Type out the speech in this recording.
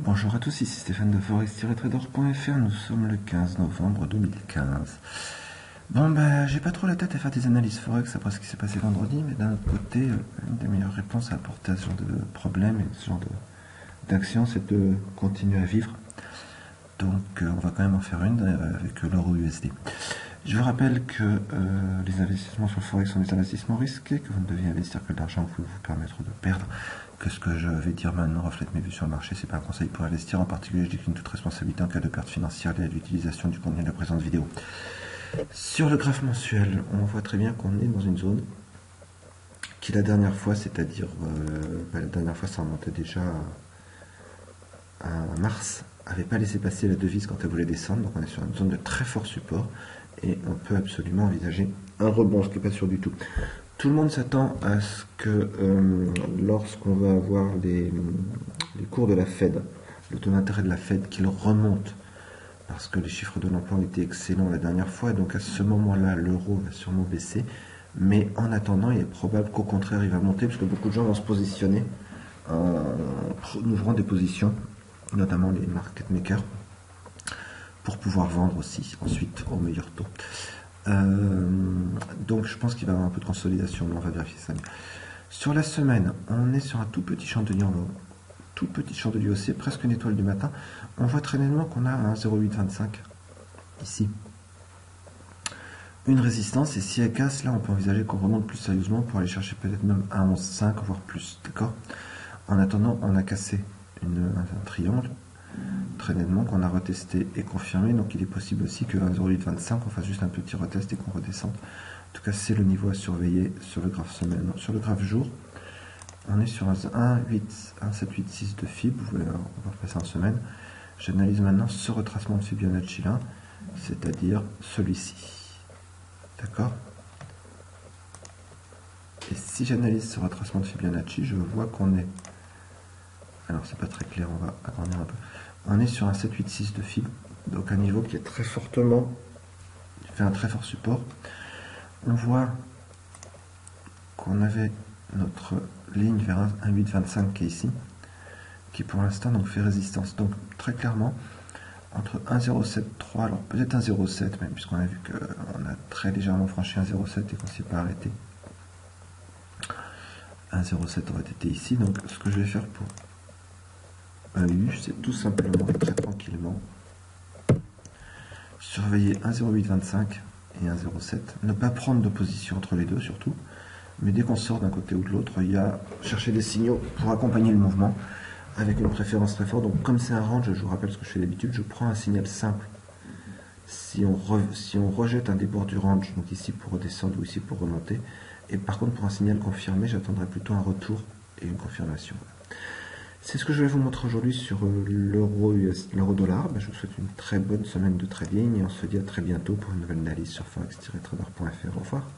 Bonjour à tous, ici Stéphane de Forex-Trader.fr, nous sommes le 15 novembre 2015. Bon j'ai pas trop la tête à faire des analyses Forex après ce qui s'est passé vendredi, mais d'un autre côté, une des meilleures réponses à apporter à ce genre de problème et ce genre d'action, c'est de continuer à vivre. Donc on va quand même en faire une avec l'euro USD. Je vous rappelle que les investissements sur le Forex sont des investissements risqués, que vous ne devez investir que de l'argent qui peut vous permettre de perdre, que ce que je vais dire maintenant reflète mes vues sur le marché, c'est pas un conseil pour investir, en particulier je décline toute responsabilité en cas de perte financière liée à l'utilisation du contenu de la présente vidéo. Sur le graphe mensuel, on voit très bien qu'on est dans une zone qui la dernière fois, c'est-à-dire la dernière fois ça remontait déjà à mars, avait pas laissé passer la devise quand elle voulait descendre, donc on est sur une zone de très fort support et on peut absolument envisager un rebond, ce qui n'est pas sûr du tout. Tout le monde s'attend à ce que lorsqu'on va avoir les cours de la Fed, le taux d'intérêt de la Fed qu'il remonte, parce que les chiffres de l'emploi ont été excellents la dernière fois, et donc à ce moment-là, l'euro va sûrement baisser. Mais en attendant, il est probable qu'au contraire, il va monter, parce que beaucoup de gens vont se positionner en ouvrant des positions, notamment les market makers, pour pouvoir vendre aussi ensuite au meilleur taux. Donc je pense qu'il va y avoir un peu de consolidation, mais on va vérifier ça. Sur la semaine, on est sur un tout petit chandelier en haut, tout petit chandelier haussier, presque une étoile du matin. On voit très nettement qu'on a un 0,825 ici. Une résistance, et si elle casse, là on peut envisager qu'on remonte plus sérieusement pour aller chercher peut-être même un 11,5 voire plus, d'accord. En attendant, on a cassé un triangle très nettement qu'on a retesté et confirmé, donc il est possible aussi que 1,0825 on fasse juste un petit retest et qu'on redescende. En tout cas, c'est le niveau à surveiller sur le graphe semaine. Sur le graphe jour, on est sur un 1,786 de FIB, on va repasser en semaine. J'analyse maintenant ce retracement de Fibonacci là, c'est-à-dire celui-ci. D'accord? Et si j'analyse ce retracement de Fibonacci, je vois qu'on est... Alors c'est pas très clair, on va agrandir un peu. On est sur un 786 de FIB, donc un niveau qui est très fortement, qui fait un très fort support. On voit qu'on avait notre ligne vers un 8,25 qui est ici, qui pour l'instant donc fait résistance. Donc très clairement, entre 1,073, alors peut-être 1,07 même, puisqu'on a vu qu'on a très légèrement franchi 1,07 et qu'on ne s'est pas arrêté. 1,07 aurait été ici, donc ce que je vais faire pour EU, c'est tout simplement et très tranquillement surveiller 1,0825 et 1,07, ne pas prendre de position entre les deux surtout, mais dès qu'on sort d'un côté ou de l'autre, il y a chercher des signaux pour accompagner le mouvement avec une préférence très forte. Donc comme c'est un range, je vous rappelle ce que je fais d'habitude, je prends un signal simple. Si on rejette un des bords du range, donc ici pour redescendre ou ici pour remonter, et par contre pour un signal confirmé, j'attendrai plutôt un retour et une confirmation. C'est ce que je vais vous montrer aujourd'hui sur l'euro-dollar. Je vous souhaite une très bonne semaine de trading et on se dit à très bientôt pour une nouvelle analyse sur forex-trader.fr. Au revoir.